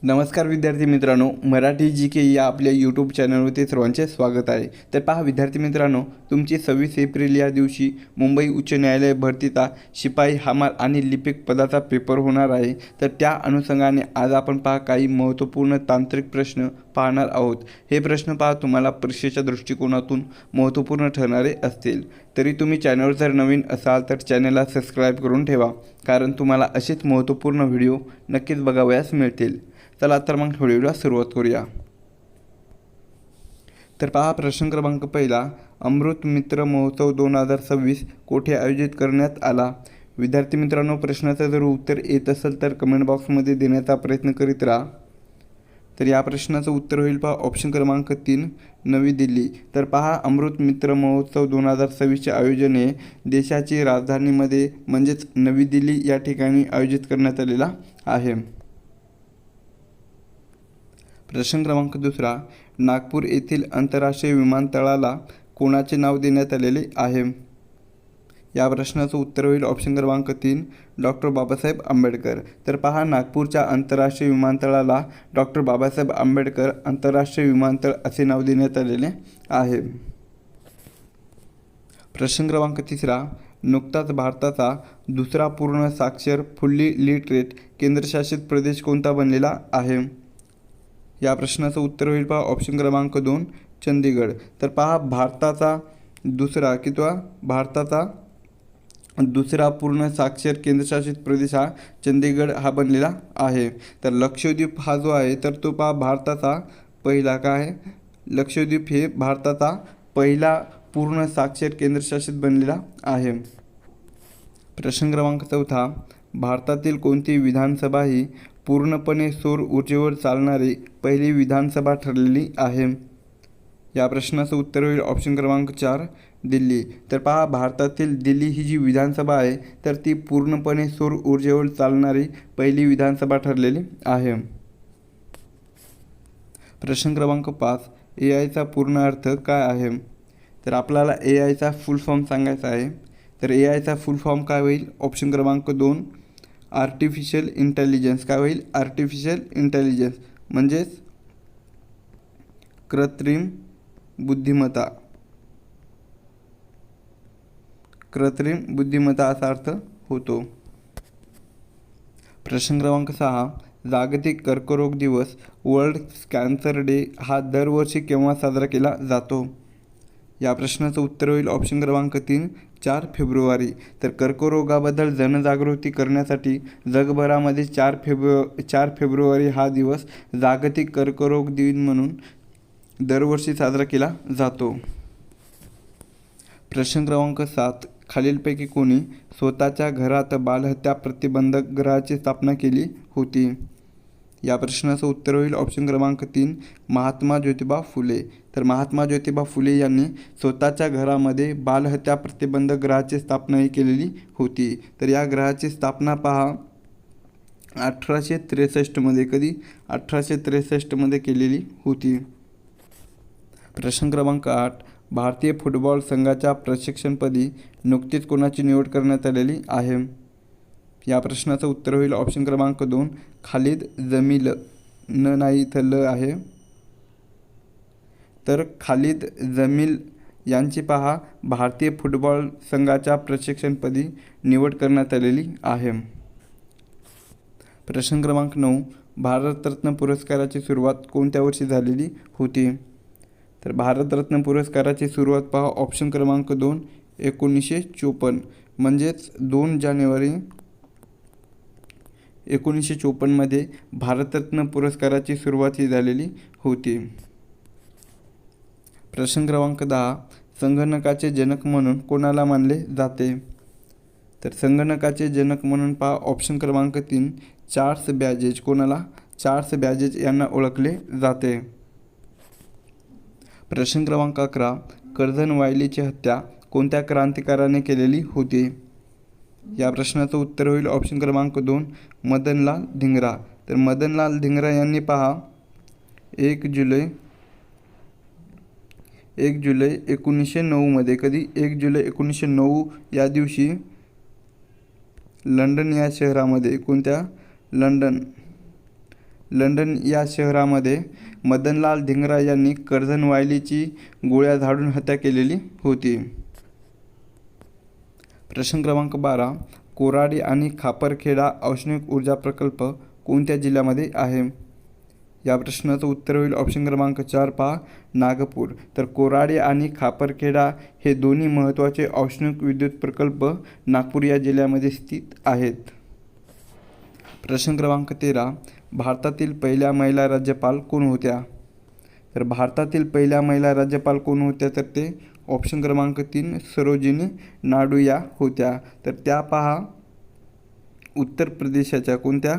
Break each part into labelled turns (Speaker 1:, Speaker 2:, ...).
Speaker 1: नमस्कार विद्यार्थी मित्रांनो, मराठी जी के या आपल्या यूट्यूब चॅनलवरती सर्वांचे स्वागत आहे। तर पहा विद्यार्थी मित्रांनो, तुमची 26 एप्रिल या दिवशी मुंबई उच्च न्यायालय भरतीचा शिपाई, हमाल आणि लिपिक पदाचा पेपर होणार आहे। तर त्या अनुषंगाने आज आपण पहा काही महत्त्वपूर्ण तांत्रिक प्रश्न पाहणार आहोत। हे प्रश्न पहा तुम्हाला परीक्षेच्या दृष्टिकोनातून महत्त्वपूर्ण ठरणारे असतील। तरी तुम्ही चॅनलवर जर नवीन असाल तर चॅनलला सबस्क्राईब करून ठेवा, कारण तुम्हाला असेच महत्त्वपूर्ण व्हिडिओ नक्कीच बघावयास मिळतील। चला तर मग व्हिडिओला सुरुवात करूया। तर पहा प्रश्न क्रमांक पहिला, अमृत मित्र महोत्सव 2026 कोठे आयोजित करण्यात आला? विद्यार्थी मित्रांनो, प्रश्नाचं जर उत्तर येत असेल तर कमेंट बॉक्समध्ये देण्याचा प्रयत्न करीत राहा। तर या प्रश्नाचं उत्तर होईल पहा ऑप्शन क्रमांक 3, नवी दिल्ली। तर पहा अमृत मित्र महोत्सव 2026चे आयोजन हे देशाची राजधानीमध्ये म्हणजेच नवी दिल्ली या ठिकाणी आयोजित करण्यात आलेला आहे। प्रश्न क्रमांक दुसरा, नागपूर येथील आंतरराष्ट्रीय विमानतळाला कोणाचे नाव देण्यात आलेले आहे? या प्रश्नाचं उत्तर होईल ऑप्शन क्रमांक 3, डॉक्टर बाबासाहेब आंबेडकर। तर पहा नागपूरच्या आंतरराष्ट्रीय विमानतळाला डॉक्टर बाबासाहेब आंबेडकर आंतरराष्ट्रीय विमानतळ असे नाव देण्यात आलेले आहे। प्रश्न क्रमांक तिसरा, नुकताच भारताचा दुसरा पूर्ण साक्षर फुल्ली लिटरेट केंद्रशासित प्रदेश कोणता बनलेला आहे? या प्रश्नाचं उत्तर होईल पहा ऑप्शन क्रमांक 2, चंदीगड। तर पहा भारताचा दुसरा पूर्ण साक्षर केंद्रशासित प्रदेश हा चंदीगड हा बनलेला आहे। तर लक्षद्वीप हा जो आहे तर तो पहा भारताचा पहिला काय आहे, लक्षद्वीप हे भारताचा पहिला पूर्ण साक्षर केंद्रशासित बनलेला आहे। प्रश्न क्रमांक चौथा, भारतातील कोणती विधानसभा ही पूर्णपणे सौर ऊर्जेवर चालणारी पहिली विधानसभा ठरलेली आहे? या प्रश्नाचं उत्तर होईल ऑप्शन क्रमांक 4, दिल्ली। तर पहा भारतातील दिल्ली ही जी विधानसभा आहे तर ती पूर्णपणे सौर ऊर्जेवर चालणारी पहिली विधानसभा ठरलेली आहे। प्रश्न क्रमांक 5, AI चा पूर्ण अर्थ काय आहे? तर आपल्याला AI चा फुल फॉर्म सांगायचा आहे। तर AI चा फुल फॉर्म काय होईल? ऑप्शन क्रमांक 2, आर्टिफिशियल इंटेलिजन्स। काय होईल? आर्टिफिशियल इंटेलिजन्स म्हणजेच कृत्रिम बुद्धिमत्ता असा अर्थ होतो। प्रश्न क्रमांक 6, जागतिक कर्करोग दिवस वर्ल्ड कॅन्सर डे हा दरवर्षी केव्हा साजरा केला जातो? या प्रश्नाचं उत्तर होईल ऑप्शन क्रमांक 3, 4 फेब्रुवारी। तर कर्करोगाबद्दल जनजागृती करण्यासाठी जगभरामध्ये 4 फेब्रुवारी हा दिवस जागतिक कर्करोग दिन म्हणून दरवर्षी साजरा केला जातो। प्रश्न क्रमांक 7, खालीलपैकी कोणी स्वतःच्या घरात बालहत्या प्रतिबंधक गृहाची स्थापना केली होती? या प्रश्नाचं उत्तर होईल ऑप्शन क्रमांक 3, महात्मा ज्योतिबा फुले। तर महात्मा ज्योतिबा फुले यांनी स्वतःच्या घरामध्ये बालहत्या प्रतिबंधक गृहाची स्थापनाही केलेली होती। तर या ग्रहाची स्थापना पहा 1863 कधी? 1863 केलेली होती। प्रश्न क्रमांक 8, भारतीय फुटबॉल संघाच्या प्रशिक्षकपदी नुकतीच कोणाची निवड करण्यात आलेली आहे? या प्रश्नाचं उत्तर होईल ऑप्शन क्रमांक 2, खालिद जमील। नाही इथं ल आहे। तर खालिद जमील यांची पहा भारतीय फुटबॉल संघाच्या प्रशिक्षकपदी निवड करण्यात आलेली आहे। प्रश्न क्रमांक 9, भारतरत्न पुरस्काराची सुरुवात कोणत्या वर्षी झालेली होती? तर भारतरत्न पुरस्काराची सुरुवात पहा ऑप्शन क्रमांक 2, 1954 म्हणजेच 2 जानेवारी 1954 भारतरत्न पुरस्काराची सुरुवात ही झालेली होती। प्रश्न क्रमांक 10, संगणकाचे जनक म्हणून कोणाला मानले जाते? तर संगणकाचे जनक म्हणून पहा ऑप्शन क्रमांक 3, चार्ल्स बॅबेज। कोणाला? चार्ल्स बॅबेज यांना ओळखले जाते। प्रश्न क्रमांक 11, कर्झन वायलीची हत्या कोणत्या क्रांतिकारकाने केलेली होती? या प्रश्नाचं उत्तर होईल ऑप्शन क्रमांक 2, मदनलाल धिंगरा। तर मदनलाल धिंगरा यांनी पहा 1 जुलै 1909 कधी? 1 जुलै 1909 या दिवशी लंडन या शहरामध्ये, कोणत्या? लंडन लंडन या शहरामध्ये मदनलाल धिंगरा यांनी कर्झन वायलीची गोळ्या झाडून हत्या केलेली होती. प्रश्न क्रमांक 12. कोराडी आणि खापरखेडा औष्णिक ऊर्जा प्रकल्प कोणत्या जिल्ह्यामध्ये आहे? या प्रश्नाचं उत्तर होईल ऑप्शन क्रमांक 4 पहा नागपूर. तर कोराडी आणि खापरखेडा हे दोन्ही महत्त्वाचे औष्णिक विद्युत प्रकल्प नागपूर या जिल्ह्यामध्ये स्थित आहेत. प्रश्न क्रमांक 13. भारतातील पहिल्या महिला राज्यपाल कोण होत्या? तर भारतातील पहिल्या महिला राज्यपाल कोण होत्या? तर ते ऑप्शन क्रमांक 3 सरोजिनी नायडू या होत्या. तर त्या पहा उत्तर प्रदेशाच्या कोणत्या?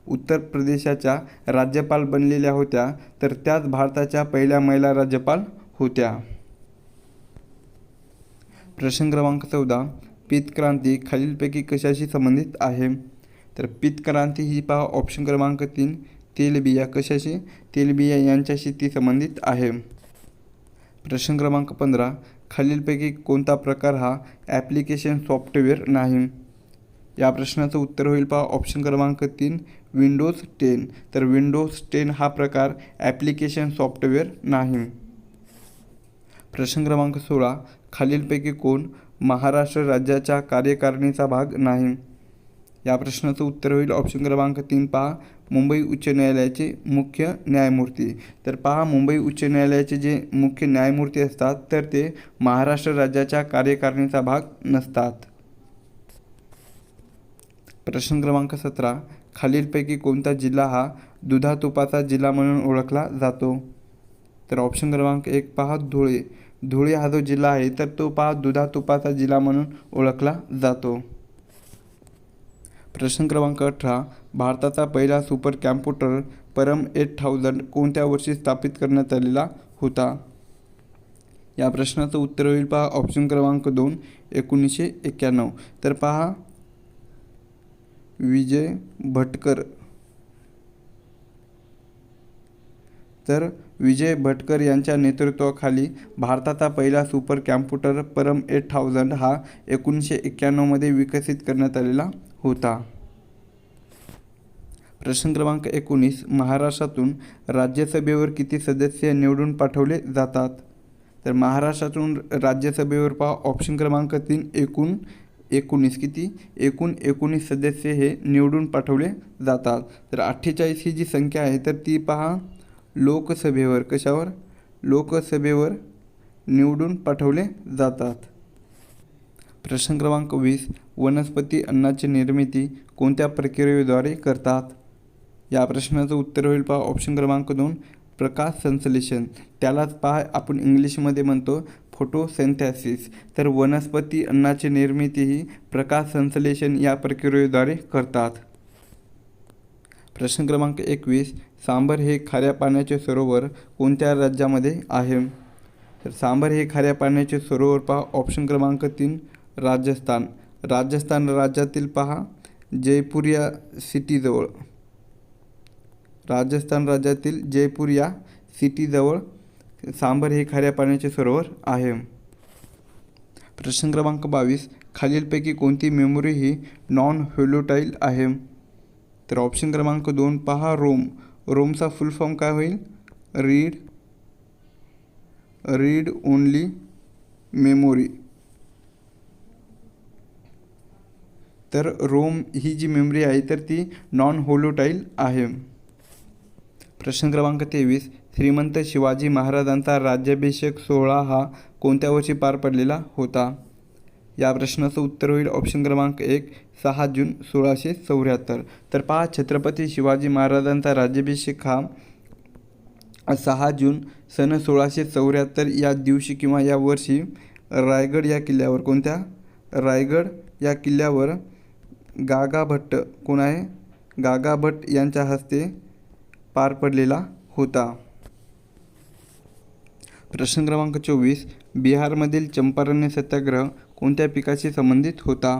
Speaker 1: उत्तर प्रदेशाच्या राज्यपाल बनलेल्या होत्या. तर त्याच भारताच्या पहिल्या महिला राज्यपाल होत्या. प्रश्न क्रमांक 14. पीतक्रांती खालीलपैकी कशाशी संबंधित आहे? तर पीतक्रांती ही पहा ऑप्शन क्रमांक 3 तेलबिया कशाशी? तेलबिया यांच्याशी ती संबंधित आहे. प्रश्न क्रमांक 15. खालीलपैकी कोणता प्रकार हा ॲप्लिकेशन सॉफ्टवेअर नाही? या प्रश्नाचं उत्तर होईल पहा ऑप्शन क्रमांक 3 विंडोज 10. तर विंडोज 10 हा प्रकार ॲप्लिकेशन सॉफ्टवेअर नाही. प्रश्न क्रमांक 16. खालीलपैकी कोण महाराष्ट्र राज्याच्या कार्यकारिणीचा भाग नाही? या प्रश्नाचं उत्तर होईल ऑप्शन क्रमांक 3 पहा मुंबई उच्च न्यायालयाचे मुख्य न्यायमूर्ती. तर पहा मुंबई उच्च न्यायालयाचे जे मुख्य न्यायमूर्ती असतात तर ते महाराष्ट्र राज्याच्या कार्यकारिणीचा भाग नसतात. प्रश्न क्रमांक 17. खालीलपैकी कोणता जिल्हा हा दुधातुपाचा जिल्हा म्हणून ओळखला जातो? तर ऑप्शन क्रमांक 1 पहा धुळे. धुळे हा जो जिल्हा आहे तर तो पहा दुधातुपाचा जिल्हा म्हणून ओळखला जातो. प्रश्न क्रमांक 18. भारताचा पहिला सुपर कॉम्प्युटर परम 8000 कोणत्या वर्षी स्थापित करण्यात आलेला होता? या प्रश्नाचं उत्तर होईल पहा ऑप्शन क्रमांक 2 1991. तर पहा विजय भटकर. तर विजय भटकर यांच्या नेतृत्वाखाली भारताचा पहिला सुपर कॉम्प्युटर परम 8000 हा 1991 मध्ये विकसित करण्यात आलेला होता. प्रश्न क्रमांक 19. महाराष्ट्रातून राज्यसभेवर किती सदस्य निवडून पाठवले जातात? तर महाराष्ट्रातून राज्यसभेवर पहा ऑप्शन क्रमांक 3 एकूण 19. किती? एकूण 19 सदस्य हे निवडून पाठवले जातात. तर 48 ही जी संख्या आहे तर ती पहा लोकसभेवर कशावर? लोकसभेवर निवडून पाठवले जातात. प्रश्न क्रमांक 20. वनस्पती अन्नाची निर्मिती कोणत्या प्रक्रियेद्वारे करतात? या प्रश्नाचं उत्तर होईल पहा ऑप्शन क्रमांक 2 प्रकाश संश्लेषण. त्यालाच पहा आपण इंग्लिशमध्ये म्हणतो फोटोसिंथेसिस. तर वनस्पती अन्नाची निर्मिती ही प्रकाश संश्लेषण या प्रक्रियेद्वारे करतात. प्रश्न क्रमांक 21. सांबर हे खाऱ्या पाण्याचे सरोवर कोणत्या राज्यामध्ये आहे? तर सांबर हे खाऱ्या पाण्याचे सरोवर पहा ऑप्शन क्रमांक 3 राजस्थान. राजस्थान राज्यातील पहा जयपूर या सिटीजवळ. राजस्थान राज्यातील जयपूर या सिटीजवळ सांबर हे खाऱ्या पाण्याचे सरोवर आहे. प्रश्न क्रमांक 22. खालीलपैकी कोणती मेमोरी ही नॉन व्होलेटाईल आहे? तर ऑप्शन क्रमांक 2 पहा रोम. रोमचा फुल फॉर्म काय होईल? Read only memory. तर रोम ही जी मेमरी आहे तर ती नॉन व्होलेटाईल आहे. प्रश्न क्रमांक 23. श्रीमंत शिवाजी महाराजांचा राज्याभिषेक सोहळा हा कोणत्या वर्षी पार पडलेला होता? या प्रश्नाचं उत्तर होईल ऑप्शन क्रमांक 1 6 जून 1674. तर पहा छत्रपती शिवाजी महाराजांचा राज्याभिषेक हा 6 जून सन 1674 या दिवशी किंवा या वर्षी रायगड या किल्ल्यावर कोणत्या? रायगड या किल्ल्यावर गागा भट्ट कोण आहे? गागा भट्ट यांच्या हस्ते पार पडलेला होता. प्रश्न क्रमांक 24. बिहारमधील चंपारण्य सत्याग्रह कोणत्या पिकाशी संबंधित होता?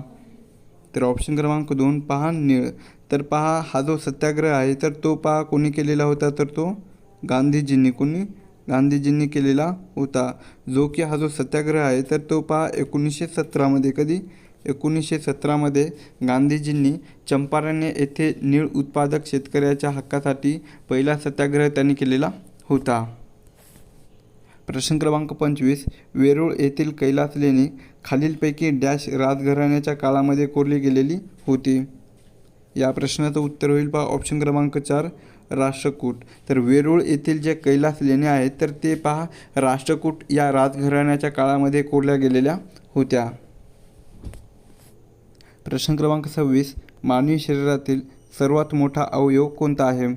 Speaker 1: तर ऑप्शन क्रमांक 2 पहा निळ. तर पहा हा जो सत्याग्रह आहे तर तो पहा कोणी केलेला होता? तर तो गांधीजींनी. कोणी? गांधीजींनी केलेला होता. जो की हा जो सत्याग्रह आहे तर तो पहा 1917 मध्ये. कधी? 1917मध्ये गांधीजींनी चंपारण येथे नीळ उत्पादक शेतकऱ्याच्या हक्कासाठी पहिला सत्याग्रह त्यांनी केलेला होता. प्रश्न क्रमांक 25. वेरूळ येथील कैलास लेणी खालीलपैकी डॅश राजघराण्याच्या काळामध्ये कोरली गेलेली होती. या प्रश्नाचं उत्तर होईल पहा ऑप्शन क्रमांक 4 राष्ट्रकूट. तर वेरूळ येथील जे कैलास लेण्या आहेत तर ते पहा राष्ट्रकूट या राजघराण्याच्या काळामध्ये कोरल्या गेलेल्या होत्या. प्रश्न क्रमांक 26. मानवी शरीरातील सर्वात मोठा अवयव कोणता आहे?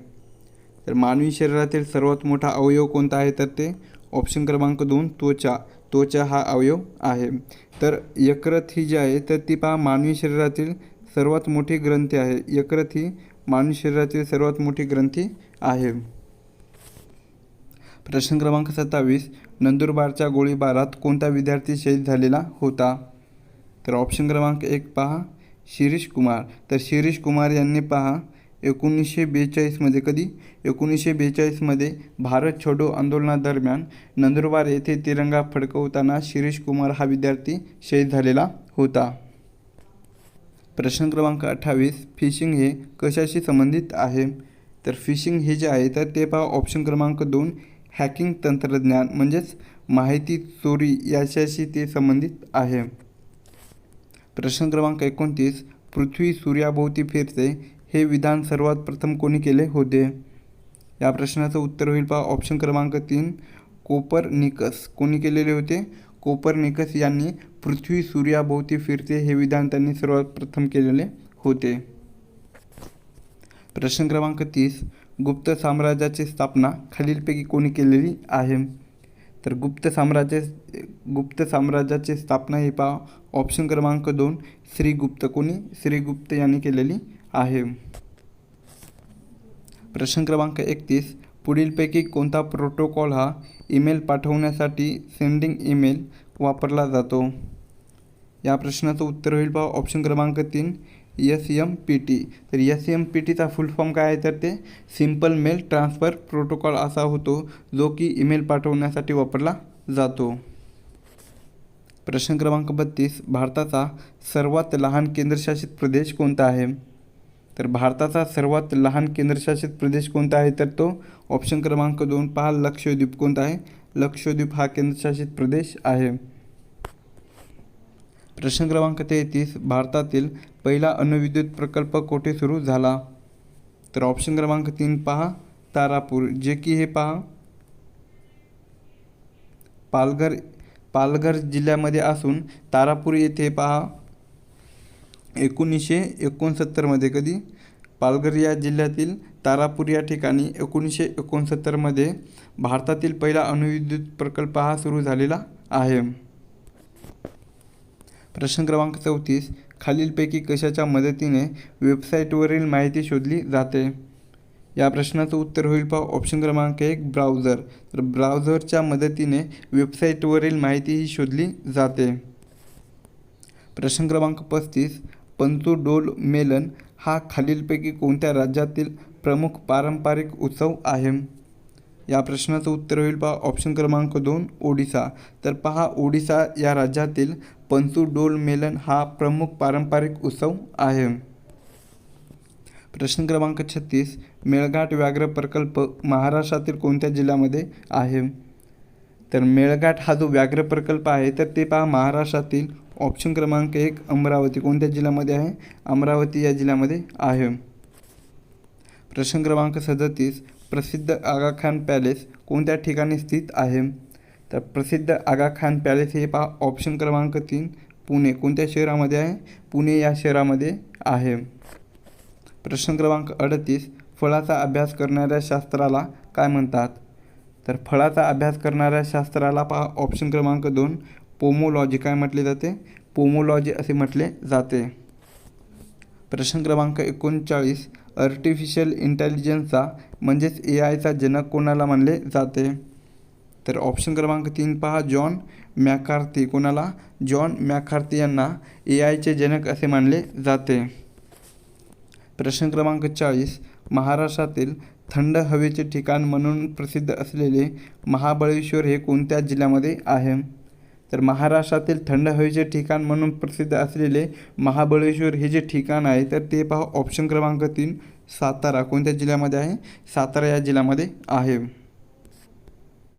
Speaker 1: तर मानवी शरीरातील सर्वात मोठा अवयव कोणता आहे तर ते ऑप्शन क्रमांक 2 त्वचा. त्वचा हा अवयव आहे. तर यकृत ही जी आहे तर ती पहा मानवी शरीरातील सर्वात मोठी ग्रंथी आहे. यकृत ही मानवी शरीरातील सर्वात मोठी ग्रंथी आहे. प्रश्न क्रमांक 27. नंदुरबारच्या गोळीबारात कोणता विद्यार्थी शहीद झालेला होता? तर ऑप्शन क्रमांक 1 पहा शिरीष कुमार. तर शिरीष कुमार यांनी पहा 1942मध्ये कधी 1942मध्ये भारत छोडो आंदोलनादरम्यान नंदुरबार येथे तिरंगा फडकवताना शिरीष कुमार हा विद्यार्थी शहीद झालेला होता. प्रश्न क्रमांक 28. फिशिंग हे कशाशी संबंधित आहे? तर फिशिंग हे जे आहे तर ते पहा ऑप्शन क्रमांक 2 हॅकिंग तंत्रज्ञान म्हणजेच माहिती चोरी याच्याशी ते संबंधित आहे. प्रश्न क्रमांक 29. पृथ्वी सूर्याभोवती फिरते हे विधान सर्वात प्रथम कोणी केले होते? या प्रश्नाचं उत्तर होईल पहा ऑप्शन क्रमांक 3 कोपर्निकस. कोणी केलेले होते? कोपर्निकस यांनी पृथ्वी सूर्याभोवती फिरते हे विधान त्यांनी सर्वात प्रथम केलेले होते. प्रश्न क्रमांक 30. गुप्त साम्राज्याची स्थापना खालीलपैकी कोणी केलेली आहे? तर गुप्त साम्राज्याची स्थापना ही पहा ऑप्शन क्रमांक 2 श्रीगुप्त. कोणी? श्रीगुप्त यांनी केलेली आहे. प्रश्न क्रमांक 31. पुढीलपैकी कोणता प्रोटोकॉल हा ईमेल पाठवण्यासाठी सेंडिंग ईमेल वापरला जातो? या प्रश्नाचं उत्तर होईल पहा ऑप्शन क्रमांक 3 SMPT. तर SMPTचा फुल फॉर्म काय आहे तर ते सिम्पल मेल ट्रान्सफर प्रोटोकॉल असा होतो जो की ईमेल पाठवण्यासाठी वापरला जातो. प्रश्न क्रमांक 32. भारताचा सर्वात लहान केंद्रशासित प्रदेश कोणता आहे? तर भारताचा सर्वात लहान केंद्रशासित प्रदेश कोणता आहे तर तो ऑप्शन क्रमांक 2 पहा लक्षद्वीप. कोणता आहे? लक्षद्वीप हा केंद्रशासित प्रदेश आहे. प्रश्न क्रमांक 33. भारतातील पहिला अणुविद्युत प्रकल्प कोठे सुरू झाला? तर ऑप्शन क्रमांक 3 पहा तारापूर. जे की हे पहा पालघर जिल्ह्यामध्ये असून तारापूर येथे पहा 1969मध्ये कधी पालघर या जिल्ह्यातील तारापूर या ठिकाणी 1969मध्ये भारतातील पहिला अणुविद्युत प्रकल्प हा सुरू झालेला आहे. प्रश्न क्रमांक 34. खालीलपैकी कशाच्या मदतीने वेबसाईटवरील माहिती शोधली जाते? या प्रश्नाचं उत्तर होईल पहा ऑप्शन क्रमांक 1 ब्राउझर. तर ब्राउझरच्या मदतीने वेबसाईटवरील माहिती ही शोधली जाते. प्रश्न क्रमांक 35. पंचू डोल मेलन हा खालीलपैकी कोणत्या राज्यातील प्रमुख पारंपरिक उत्सव आहे? या प्रश्नाचं उत्तर होईल पहा ऑप्शन क्रमांक 2 ओडिसा. तर पहा ओडिसा या राज्यातील पंचू डोल मेलन हा प्रमुख पारंपरिक उत्सव आहे. प्रश्न क्रमांक 36. मेळघाट व्याघ्र प्रकल्प महाराष्ट्रातील कोणत्या जिल्ह्यामध्ये आहे? तर मेळघाट हा जो व्याघ्र प्रकल्प आहे तर ते पहा महाराष्ट्रातील ऑप्शन क्रमांक 1 अमरावती. कोणत्या जिल्ह्यामध्ये आहे? अमरावती या जिल्ह्यामध्ये आहे. प्रश्न क्रमांक 37. प्रसिद्ध आगा खान पॅलेस कोणत्या ठिकाणी स्थित आहे? तर प्रसिद्ध आगा खान पॅलेस हे पहा ऑप्शन क्रमांक 3 पुणे. कोणत्या शहरामध्ये आहे? पुणे या शहरामध्ये आहे. प्रश्न क्रमांक 38. फळाचा अभ्यास करणाऱ्या शास्त्राला काय म्हणतात? तर फळाचा अभ्यास करणाऱ्या शास्त्राला पहा ऑप्शन क्रमांक 2 पोमोलॉजी. काय म्हटले जाते? पोमोलॉजी असे म्हटले जाते. प्रश्न क्रमांक 39. आर्टिफिशियल इंटेलिजन्सचा म्हणजेच AIचा जनक कोणाला मानले जाते? तर ऑप्शन क्रमांक 3 पहा जॉन मॅकार्थी. कोणाला? जॉन मॅकार्थी यांना AIचे जनक असे मानले जाते. प्रश्न क्रमांक 40. महाराष्ट्रातील थंड हवेचे ठिकाण म्हणून प्रसिद्ध असलेले महाबळेश्वर हे कोणत्या जिल्ह्यामध्ये आहे? तर महाराष्ट्रातील थंड हवेचे ठिकाण म्हणून प्रसिद्ध असलेले महाबळेश्वर हे जे ठिकाण आहे तर ते पहा ऑप्शन क्रमांक 3 सातारा. कोणत्या जिल्ह्यामध्ये आहे? सातारा या जिल्ह्यामध्ये आहे.